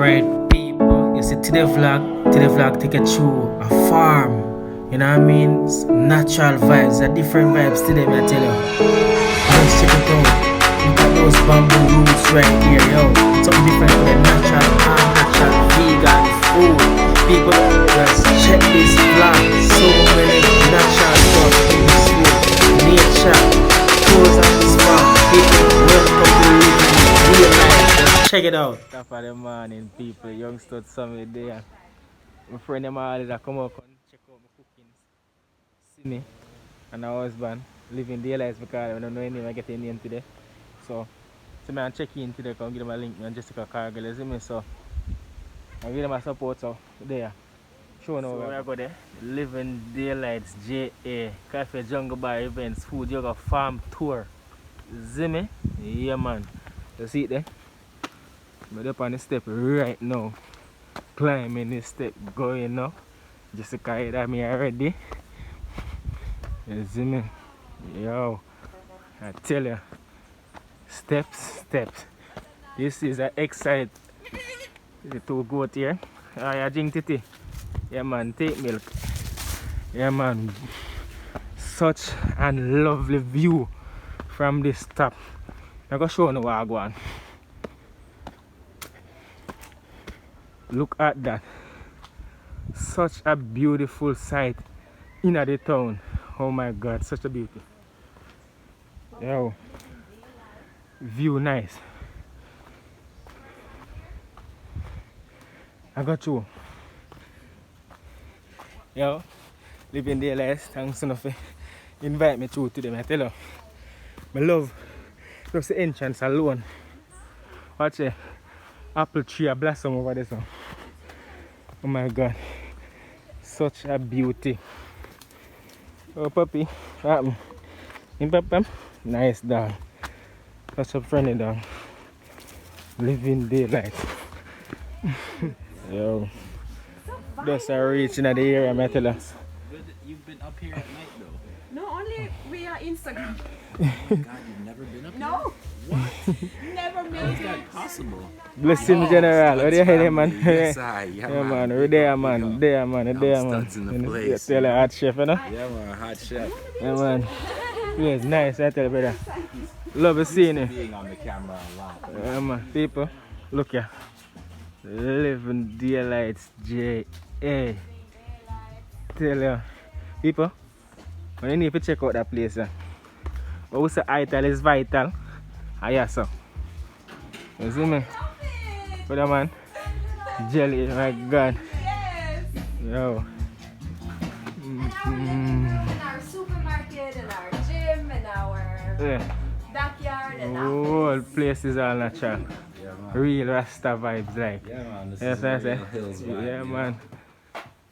Alright people, you see today vlog take you through a farm. You know what I mean? It's natural vibes, a different vibes today, I tell you. Let's check it out. Look at those bamboo roots right here, yo. Something different for the natural vegan food. People, just check this vlog. So many natural stuff in this food. Nature, tours of this farm. People, welcome to TheLivingdaylightsj. Check it out. Top of the morning, people. Youngsters, somewhere there. My friend them all that come up and check out my cooking. See me and our husband living daylights because I don't know any name. I get a name today. So I check in today. Come give them a link. Me and Jessica Cargill, see me. So I give them a support. So there. Show now where I go there. TheLivingdaylightsj Cafe Jungle Bar events, food yoga farm tour. See me? Yeah man. You see it there? I'm up on the step right now. Climbing this step, going now. Jessica hit me already. You see me? Yo, I tell you, steps. This is an exciting to go here. I drink tea. Yeah man, take milk. Yeah man, such a lovely view from this top. I'm gonna show you what I go on. Look at that. Such a beautiful sight in the town. Oh my god, such a beauty. Yo. View nice. I got you. Yo. Living daylights. Thanks enough for invite me through to them. I tell you. I love just the entrance alone. Watch it. Apple tree a blossom over there. So. Oh my god, such a beauty. Oh puppy, what happened? In papa? Nice dog. Such a friendly dog. Living daylight. Yo. Just a reach in the area, I tell us. You've been up here at night though? No, only via Instagram. Oh my god, you've never been up here? No. What? Never How made is it. that possible? Blessing General. What do you hear, man? Yes, I. Yeah, man. We're there, man. There, man. There, man. Studs in the place. Tell a hot chef, you know? Yeah, man. Hot chef. Yeah, man. Yes, nice. I tell you, brother. Love seeing you. Being on the camera a lot. Yeah, man. People, look here. TheLivingdaylightsj. Tell you. People, you need to check out that place. But we say Ital is vital. Ah, yeah, so. You see me? But man, jelly, my god. Yes. Yo. In our supermarket, in our gym, in our backyard, and Whole place is all natural. Yeah, man. Real Rasta vibes, like. Yeah, man. This Yes, is I a say. real hills vibe. Yeah, man.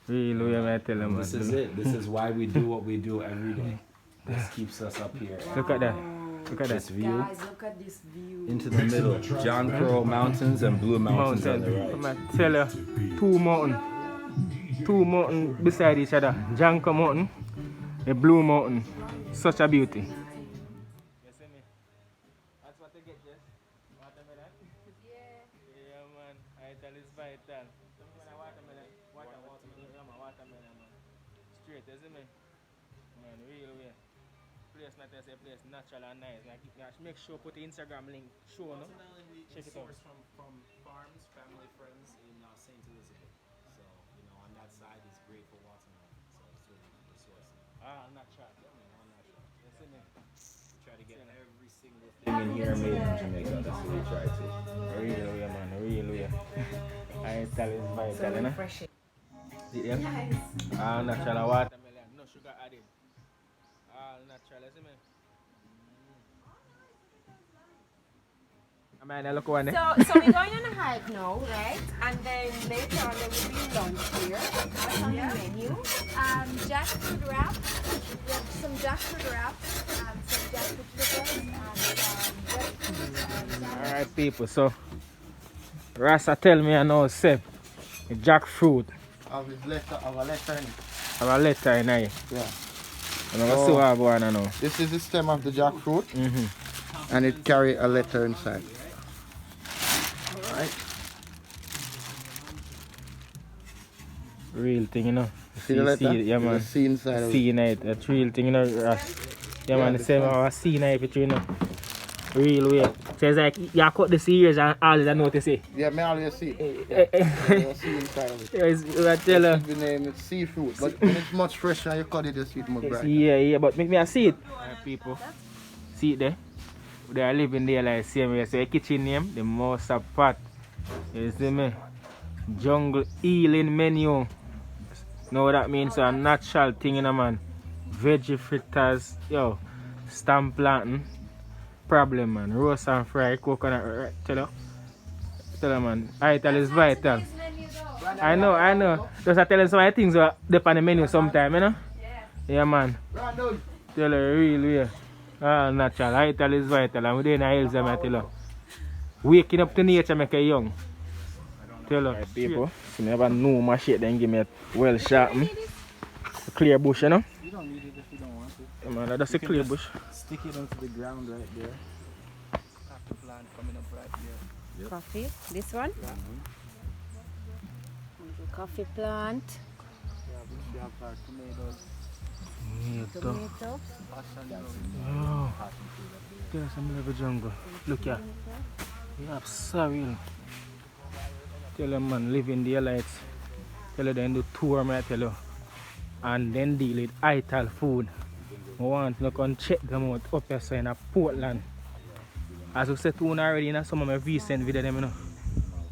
Real, way I tell you, man. This is it. This is why we do what we do every day. This keeps us up here. Look at that. Look at This that. view guys, look at this view. into the middle. John Crow Mountains and Blue Mountains on the Mountain. right. I'm tell you, two mountains beside each other. Janko Mountain, the Blue Mountain. Such a beauty. You see me? That's what they get, yes? Watermelon? Yeah. Yeah, man. Ital is vital. Watermelon. Watermelon, man. Straight, you see me? Man, real way. Place not as a place natural and nice. Like, make sure put the Instagram link. Show, no? Check it out. From farms, family, friends in St. Elizabeth. So, you know, on that side is great for watermelon. So it's really the source. Ah, natural. All natural. You see me? We try to get every single thing in here made in Jamaica. That's what we try to. Real way, man. Real way. Ital is vital, you know? Refreshing. See them? Nice. All natural watermelon. No sugar added. All natural, you see me? I mean, I look one there. So we're going on a hike now, right? And then later on there will be lunch here. What's on the menu? Jackfruit wrap. We have some jackfruit wrap, some jackfruit pickles, and breadfruit. Alright, people, so Rasta tell me I know, say, jackfruit. Our letter in it. Our letter in it. Yeah. I'm going to see what I go on now. This is the stem of the jackfruit, and it carry a letter inside. Right. Real thing, you know. See the letter? Yeah, man. The C inside of it. See it, that's real thing, you know. Yeah, man, the same how I see now, if you know. Real way. So it's like you cut the series and all I know what to say. Yeah, me always see. Yeah, the C inside of it. I tell her. The name is seafood, but when it's much fresher, you cut it, you see it more bright. Yeah, but make me I see it. People, see it there? They are living there like same way. So the kitchen name, the most pot. You see me? Jungle healing menu. Know what that means? A natural thing in a man. Veggie fritters, yo, stamp planting. Problem, man. Roast and fry, coconut, tell her, man. Ital is vital. I know. Just I tell them some of the things that depend on the menu sometime, you know? Yeah, man. Tell her real way. Natural. Ital is vital. And we're doing the hills, I tell her. Waking up to nature make you young. Tell her. Right, people, if you never know my shit, then give me a well sharpened. A clear bush, you know? You don't need it if you don't want it. Yeah, man, that's a clear bush. Stick it onto the ground right there. Coffee plant coming up right there. Yep. Coffee, this one. Coffee plant. Yeah, we have our tomatoes. Tomato. Oh, there's some little jungle. Look here. We have sorrel. Tell them, man, living their lights. Tell them do tour, man, tell you. And then deal with Ital food. I want to come check them out up here in Portland. As we said to you already in some of my recent videos, you know,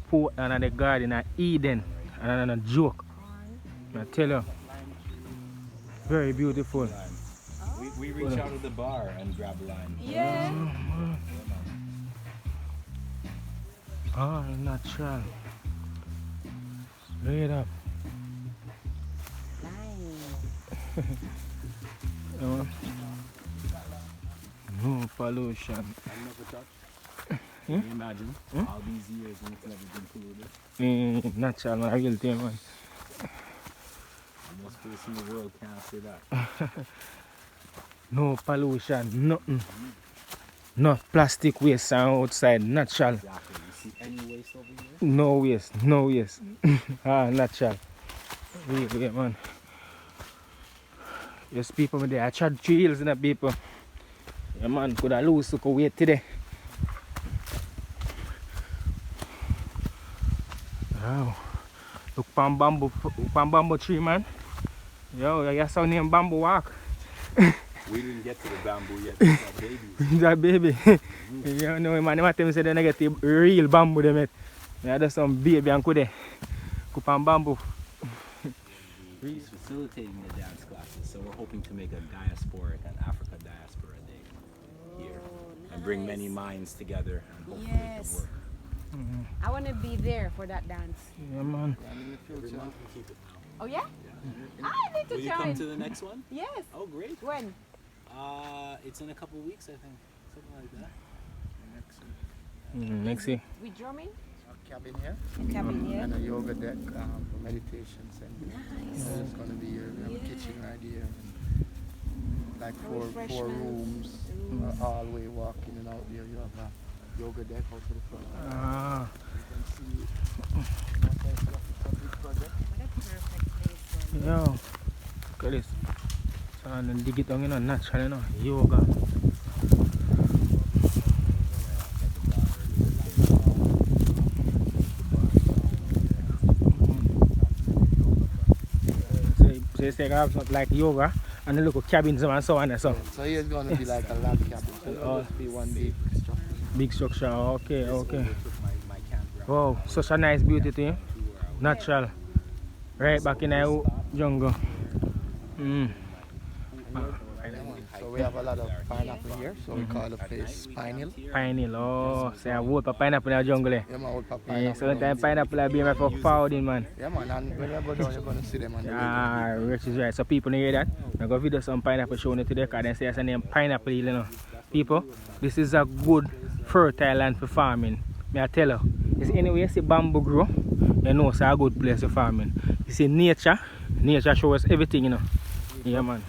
Portland and the garden at Eden. And a joke. I tell you. Very beautiful. We reach out of the bar and grab lime. Yeah. Oh, natural. Straight up. No pollution. I've never touched. Can you imagine all these years and it's never been polluted? Natural, man. Real thing, man. Most place in the world can't say that. No pollution, nothing. No plastic waste outside, natural. Exactly. You see any waste over here? No waste, no waste. Natural. Really, man. Yes, people with there. I tried 3 hills in the people. Yeah, man, could I lose to wait today? Wow. Look pan bamboo tree, man. Yo, you saw name bamboo walk. We didn't get to the bamboo yet. It's our babies. That baby. You know, man, they tell me say they get the real bamboo they met. Yeah, there's some baby and could they pan bamboo. He's facilitating the dance classes, so we're hoping to make a diasporic and Africa diaspora day here and bring many minds together and hopefully it can work. I want to be there for that dance. Yeah, man. Every month we keep it now. Oh yeah? I need to Will you join. come to the next one? Yes. Oh, great. When? It's in a couple of weeks, I think. Something like that. Next year. We drumming? A cabin here A cabin here. and a yoga deck for meditation center. Nice. So it's gonna be here. We have a kitchen right here. Like four Refreshments. rooms. All way walking and out there. You have a yoga deck out to the front. Ah. You can see it's a big project. What a perfect place for Yo. Look at this. So and then dig it down, you know, natural, you know. Yoga. So you say I have something like yoga and the little cabins and so on and so. So here's gonna be like a lab cabin. So it'll just be one big structure. Big structure, okay, okay. My campground. Wow, such a nice beauty thing. Natural. Right back in the jungle. So we have a lot of pineapple here. So we call the place Pine Hill. Pineapple, oh, say I vote for pineapple in the jungle. Yeah, man, old papa Yeah, pineapple. so that pineapple will be my for forwarding, man. Yeah, man, and when you go down, you're gonna see them on the way. Ah, Rich is right. So people hear that. I go video some pineapple showing it today because they say it's a name pineapple, you know. People, this is a good fertile land for farming. May I tell you, it's anywhere you see bamboo grow, you know it's a good place for farming. You see nature shows everything, you know. Yeah, man.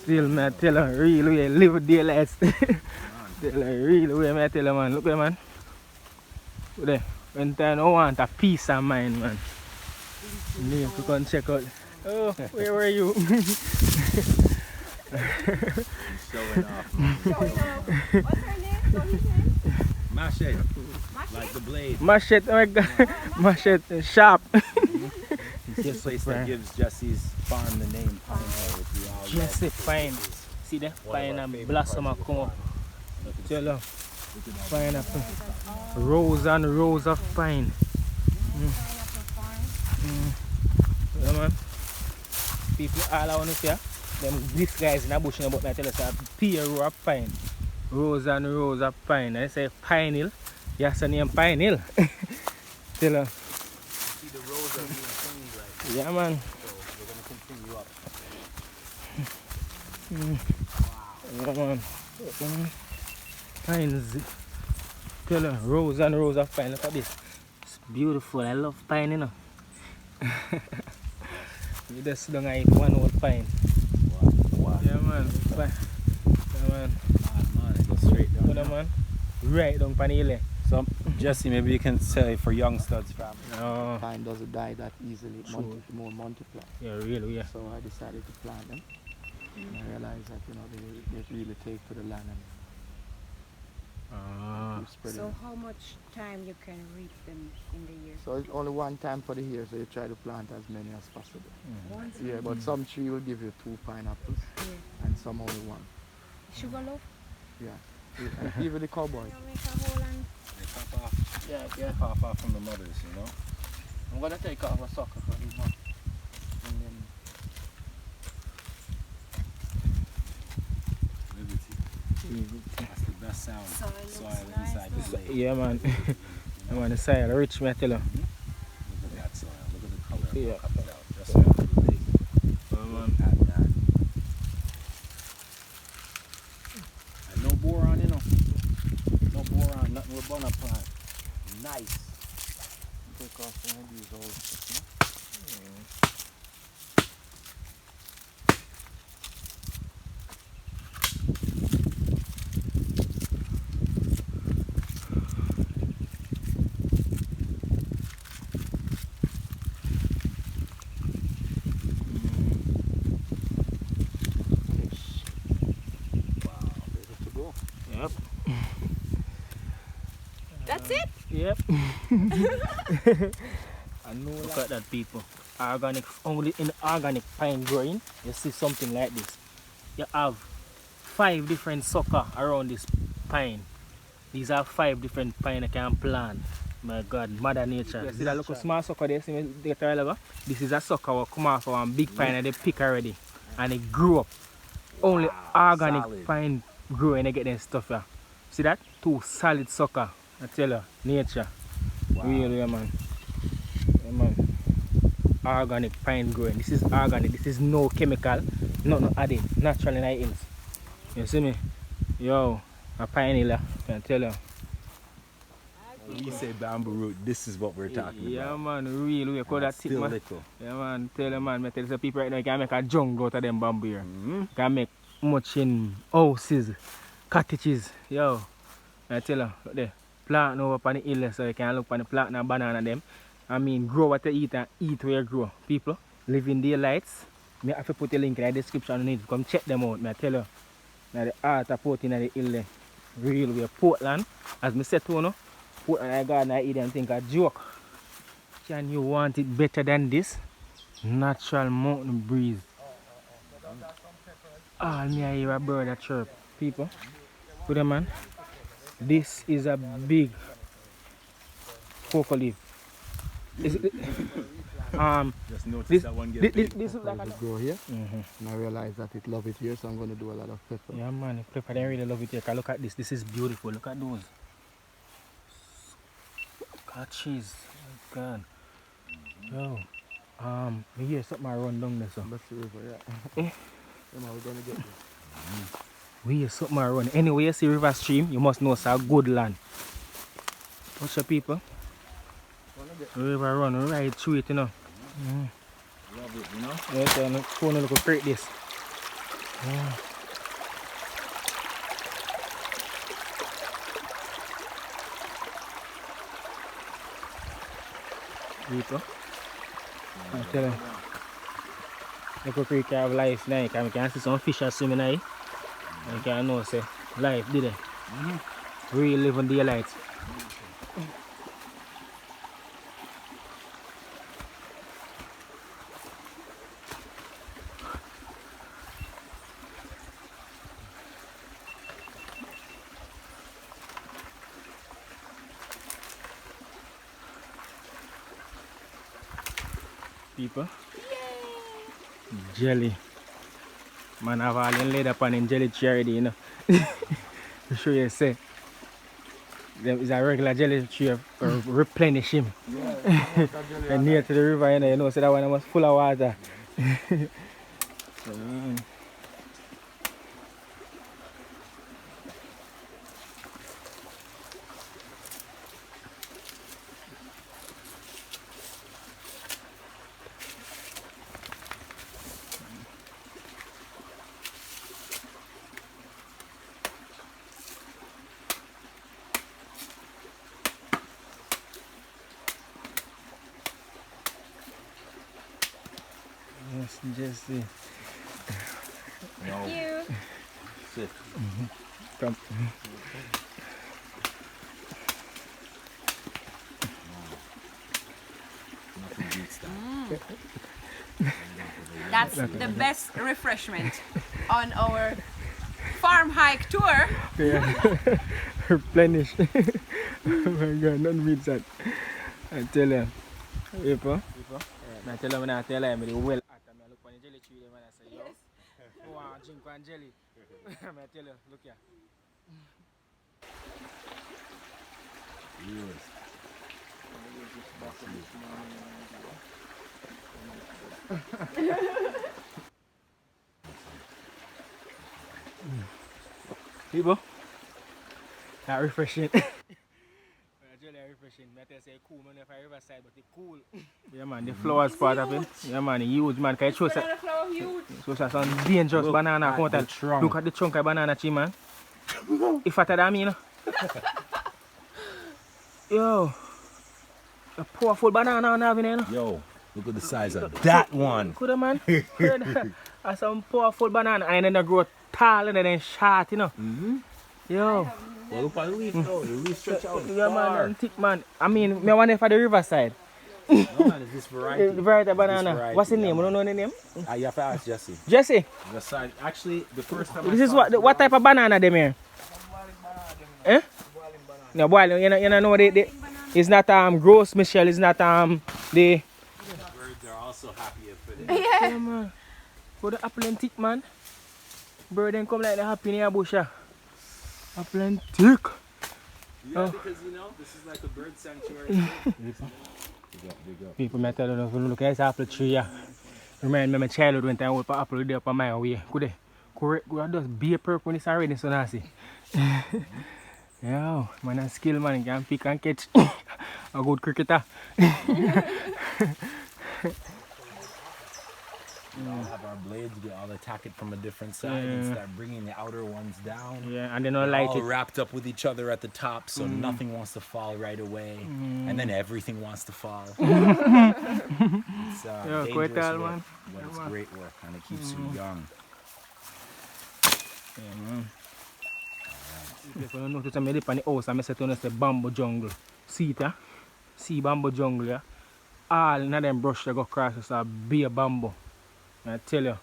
Still, man, I tell you, real way, live daylights. Tell you, real way, man, I tell you, man. Look there, man. Look there. When time I want a peace of mind, man. Need to go and check out. Oh, where were you? He's showing off, man. What's her name? What's his name? Machete, Machete? like the blade. Machete, oh my god. Machete, sharp. It's the place that gives Jesse's farm the name Pine Hill, which we all love. Jesse Pine. See the pine and blossom are come up. Tell her. Pineapple. Rows and rows of pine. Yeah, man. People all I want to say, these guys in the bush in the butt, I tell us a pear row of pine. Rows and rows of pine. I say Pine Hill. Yes, the name Pine Hill. Tell her. See the roads are being cleaned right now, Yeah, man. so we're going to continue up. Yeah, man. Pines. Tell her, rows and rows of pine. Look at this. It's beautiful. I love pine, you know. You just don't eat one old pine. Wow. Yeah, man. Yeah, man. Man, it goes straight down. Yeah, man. Right down pan the hill. So, Jesse, maybe you can say for young studs family. Oh, Pine doesn't die that easily. It True. more multiply. yeah, really, yeah. So I decided to plant them. And I realized that they really take to the land and Ah, you spread So them. how much time you can reap them in the year? So it's only one time for the year, so you try to plant as many as possible. Once Yeah, but some tree will give you 2 pineapples Yeah. and some only 1. Sugar loaf? Yeah. Even the cowboy. You make a hole and They pop off, Yeah. pop off from the mothers, you know? I'm gonna take off a sucker for him. And then Liberty. That's the best sound. Soil looks Soil nice, inside the though. blade. yeah, man. Yeah, man, the soil rich, me I tell you. Look at that soil. Look at the color. Yeah. Look at that. Just look at the big. Yeah, man. Look at that. And no boron, you know. No boron, nothing with bonnet plant. Nice. take off some of these old stuff, Wow, ready to go. Yep. that's it? Yep. I know. Look at that, people. Organic, only in organic pine growing, you see something like this. You have 5 different sucker around this pine. These are 5 different pine you can plant. My God, Mother Nature. See that little small sucker there? See me get a while ago? This is a sucker that come off of one big pine and they pick already. And it grew up. Only organic solid. pine grow and they get them stuff here. See that? 2 solid sucker. I tell you, nature. Wow. Really, yeah, man. Yeah, man. Organic pine growing. This is organic. This is no chemical. No added. Natural in the hills. You see me? Yo, a pine hill, I tell you. When you say bamboo root, this is what we're talking Yeah, about. man. Real. We call And that it's thick, still man. little. Yeah, man. Tell you, man. I tell you, people right now, you can make a jungle out of them bamboo here. Mm-hmm. Can make much in houses, cottages. Yo, I tell you, look there. Plant over on the hill so you can look on the plant and banana them. I mean, grow what you eat and eat where you grow. People, Living Daylights. Me have to put a link in the description underneath. Come check them out. Me I tell you, now the art of putting in the hill there. Real way. Portland, as me said to you, know, Portland I garden I eat them think a joke. Can you want it better than this? Natural mountain breeze. All me I hear a bird a chirp. People, put them man. This is a big cocoa leaf. Is it, Just notice this, that one this, gets this, big. this is like Let a... it grow here, Mhm. and I realized that it love it here, so I'm going to do a lot of pepper. Yeah, man, the pepper, they really love it here. 'Cause look at this. This is beautiful. Look at those. Look at cheese. Oh, God. Yo. We hear something run down there, so. That's the river, yeah. Eh? Yeah, man, we're going to get this. We hear something run. Anyway, you see river stream, you must know it's a good land. Watch your people. The river run right through it, you know. Love it, you know? Yeah, so I'm going to look create this. Yeah. People. I tell you. Look Creek have life now. You can see some fish are swimming now. And you can know say life did it. Real living daylight. People. Jelly. Man have all in laid up on in jelly tree already, you know. To show you say. There is a regular jelly tree replenish him. Yeah, And near to the river, you know, so that one was full of water. Yes, Jesse. No. You. Sit. Come. Nothing beats that. That's the best refreshment on our farm hike tour. Yeah. Replenish. Oh my god, none beats that. I tell you. People. I tell them, I tell them, the well at me. I look on the jelly tree and I say, yo, I want to drink one jelly. I tell you, look here. Yes. People, that refreshing. Jelly refreshing. I tell you, say cool, man, if I riverside, but it's cool. Yeah, man, the flowers part of it. Yeah, man, the huge, man, can it show Banana flower huge. some dangerous banana. At the trunk. Look at the chunk of banana tree, man. If I tell that, you know. Yo, a powerful banana on having it, you know. Yo, look at the size of that one. Could have, man. That's some powerful banana. And then they grow tall and then short, you know. Yo. Well, look at the leaf, though. The leaf stretch out Yeah, man, far. and thick, man. I mean, I wonder for the riverside. No, man, it's this variety. The variety of banana. This variety, What's the yeah, name? You man. don't know the name? You have to ask Jesse. Jesse, The side, actually, the first time this is what type of banana them here? Eh? No, boiling. You know it's not gross, Michelle. It's not the. birds are also happy for this. Yeah, man. For the apple and thick, man. Bird then come like the happy in your bush. Apple and thick. Yeah, because you know, this is like a bird sanctuary. Big up. People may tell you, look at this apple tree. Yeah. Remind me of my childhood when I went for apple there up on my way. Could they? Correct. Go just be a purple when it's already so nasty. Yeah, man, a skill man can pick and catch. A good cricketer. We'll have our blades, I'll attack it from a different side and start bringing the outer ones down. Yeah, and then I'll They're light all it. wrapped up with each other at the top, so nothing wants to fall right away, and then everything wants to fall. It's Yeah, dangerous quite all, work, man. but Yeah, it's man. great work, and it keeps you young. Yeah, man. If you don't notice, I'm on the house and I say to you, say bamboo jungle. See it, see bamboo jungle, yeah? All in them brush they go across is a big bamboo. I tell you,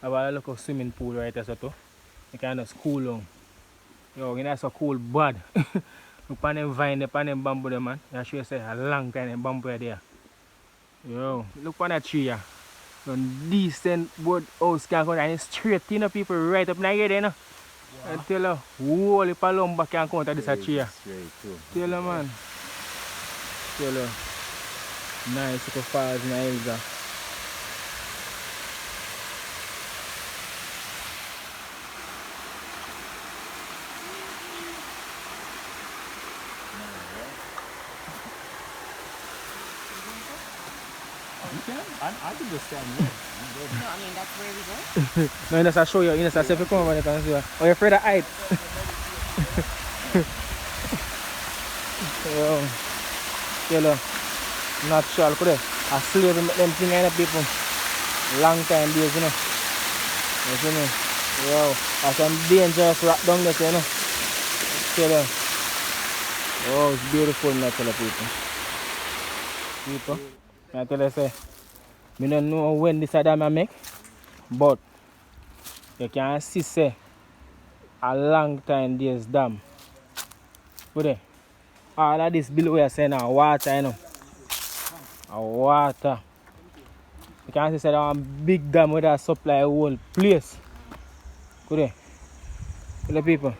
I have a look of swimming pool right there, so too. You can just cool down. Yo, you know, it's so cool bad. Look on them vine, up on them bamboo there, man. I show you say a long time them bamboo are there. Yo, look on that tree, yeah. So decent wood house can go down straight, you know, people right up in here, you know. I tell you, holy palumba can come out of this tree. Straight too. Tell you, man. Tell you. Nice little falls in the hills. You can? I can just stand here. No, I mean, that's where we go. No, you just show you, you just if you come over there, you can see. Oh, you're afraid of height. Yo, natural, could a slave and make them thing kind of people. Long time days, you know. You see me? Yo, that's some dangerous rock down there, you know. Tell you. Oh, it's beautiful, I tell you people. I tell you, say, I don't know when this dam I make, but you can see, say, a long time days dam. Put it. All of this below here saying water, you know. A water. You can see, say, that one big dam with that supply whole place. Put it. Put the people.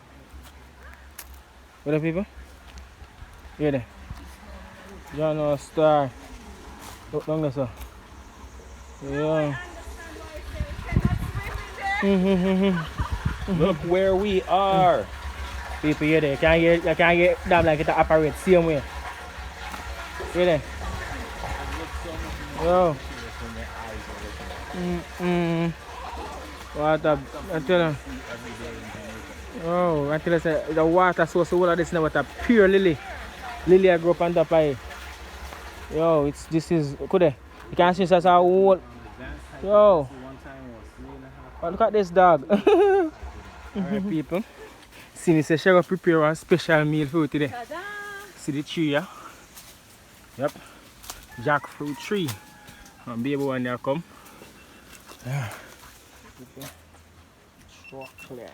Put the people. Here there. John or Star. Look down there, sir. Yeah. Look where we are. People here there. You can't get dam like it operate same way. Here there. Yo. Water, I tell you. Oh, I tell you, say, the water source of all of this now, water pure lily. Lily I grew up on top of it. Yo, this is could you can see that's a whole. Yo. Oh, look at this dog. Alright people. See me say she gonna prepare one special meal for you today. See the tree, yeah? Yep. Jackfruit tree. And baby one there come. Yeah. Chocolate.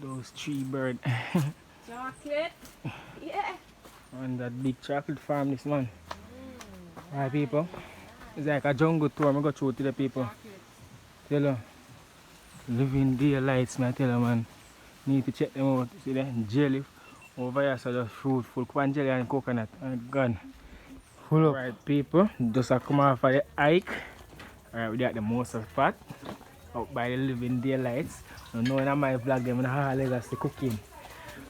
Those tree bird. Chocolate. Yeah. And that big chocolate farm this man. Alright people. It's like a jungle tour. I'm going to go through to the people. Tell you. Living daylights, man. Tell you, man. Need to check them out. See that jelly over here. So just fruit full. Corn jelly and coconut. And gone. Full up. Alright people. Just a come off of the hike. Alright, we got the most of part. Out by the Living Daylights. You know in my vlog them always the cooking.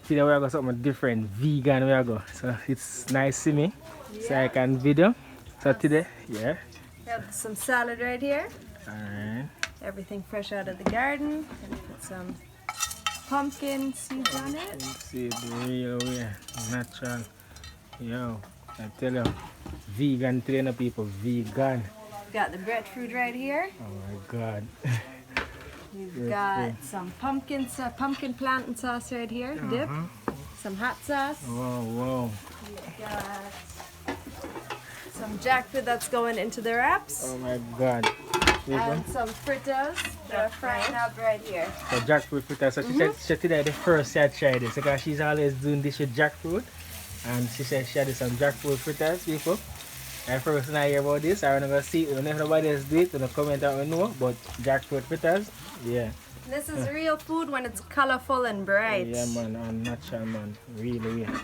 See that we are going something different, vegan we are go. So it's nice to see me. Yeah. So I can video. So today, yeah. We have some salad right here. Alright. Everything fresh out of the garden. And put some pumpkin seeds on it. See the real way. Natural. Yo, I tell you. Vegan today no people. Vegan. Got the breadfruit right here. Oh my god. We've got some pumpkin plantain sauce right here, dip. Some hot sauce. Whoa, whoa. We've got some jackfruit that's going into the wraps. Oh my god. And some fritters that are frying up right here. So jackfruit fritters. So she today the first she had tried this because she's always doing this with jackfruit. And she said she had some jackfruit fritters people. And first when I hear about this, I'm gonna see it. When nobody else do it, I'm gonna comment out and know. But jackfruit fritters, yeah. This is real food when it's colorful and bright. Yeah man, and natural man. Really, yeah.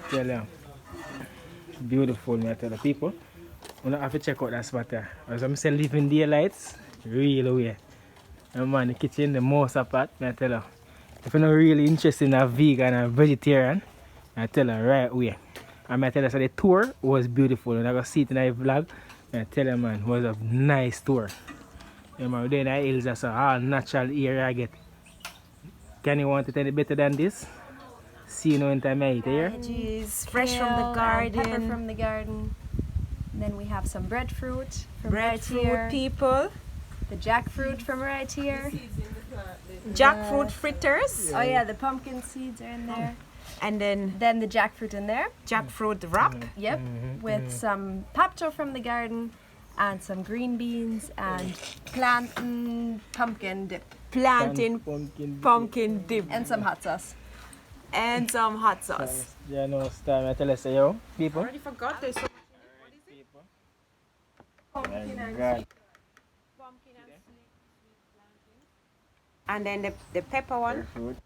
Tell you. Beautiful, me I tell the people. You have to check out that spot there. As I'm saying, Living Daylights, really way. And man, the kitchen, the most apart, me I tell you. If you're not really interested in a vegan and vegetarian, I tell you right away. And I tell you, so the tour was beautiful. And I got see it in the vlog. And I tell you, man, it was a nice tour. You know, then the hills are so all natural area I get. Can you want it any better than this? See you know in time I eat here. Veggies, fresh from the garden. Pepper from the garden. And then we have some breadfruit from right here. People. The jackfruit from right here. Jackfruit fritters. Oh yeah, the pumpkin seeds are in there. And then the jackfruit in there. jackfruit wrap. Yep. With some papto from the garden and some green beans and plantain pumpkin dip. Plantain pumpkin dip. And some hot sauce. And some hot sauce. Yeah, no, start. I tell you, say, yo, people. I already forgot this. Pumpkin and God. pumpkin and sweet plantain. And then the pepper one. Food.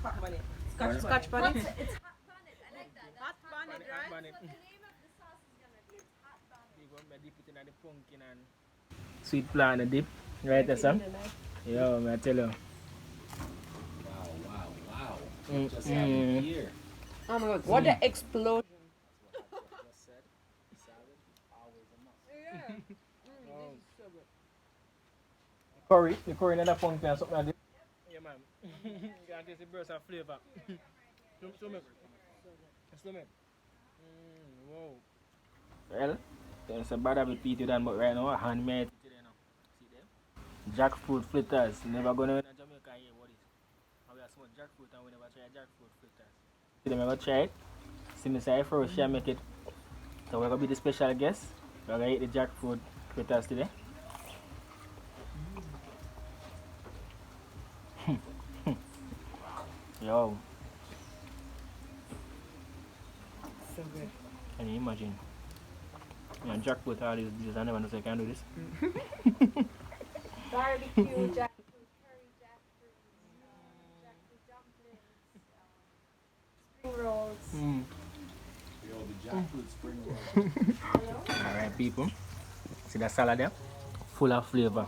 Scotch bonnet. It's hot bonnet. I like that. Hot bonnet, right? Bonnet. That's what the name of the sauce is gonna be. It's hot bonnet. You want me to dip it in the pumpkin and sweet plant and dip. Right there, Sam? Yo, man, I tell you. Wow. Just happened here. Oh my god, what an explosion. Curry, the curry in the pumpkin and something like that. Yeah, man. You can taste the burst of flavor. Slow me. Wow. Well, there's a bad habit Peter done, but right now, I hand made it today now. See them? Jackfruit fritters. Never gonna in Jamaica here, what is? And we have some jackfruit and we never try jackfruit fritters. Today, I'm gonna try it. See me say first, she make it. So we're gonna be the special guest. We're gonna eat the jackfruit fritters today. Yo, So good. can you imagine? Yeah, jackfruit all these dishes, I never know if I can do this. Barbecue, jackfruit curry, jackfruit dumplings, spring rolls. Mm. The jackfruit spring roll. Alright, people. See that salad there? Full of flavor.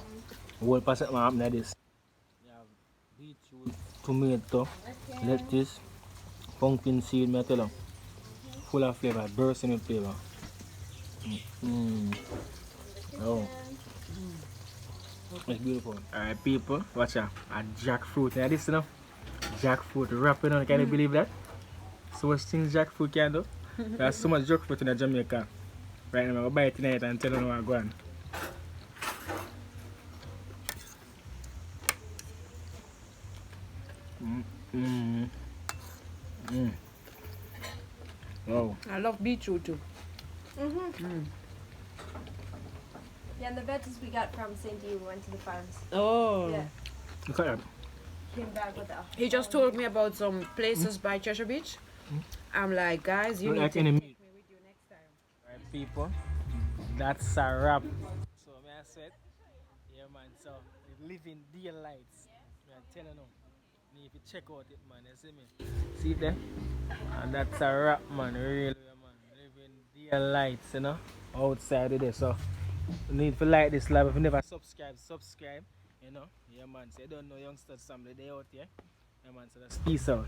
Whole percent man happen like this. You have beetroot, tomato, lettuce, pumpkin seed, me tell you. Full of flavor, bursting with flavor. Oh. It's beautiful. Alright, people, watch out. A jackfruit. Now this, you know? Jackfruit wrapping on. Can you believe that? So much things jackfruit can do. There's so much jackfruit in Jamaica. Right now, I'm going to buy it tonight and tell you how I'm going. Wow. I love beetroot too. Yeah, and the veggies we got from St. we went to the farms. Oh. Yeah, Look at that. came back with a. He just told me about some places by Cheshire Beach. I'm like, guys, you Don't need like to any take meat. me with you next time. Right, people. That's a wrap. So, may I say it? Yeah, man. So, living daylights. I'm telling you. Need to check out it, man. You see me? See it there? And that's a wrap, man. Really, man. Living daylights, you know? Outside of there. So, you need to like this live. If you never subscribe. You know? Yeah, man. So, you don't know youngsters, somebody they out here. Yeah, man. So, that's peace out.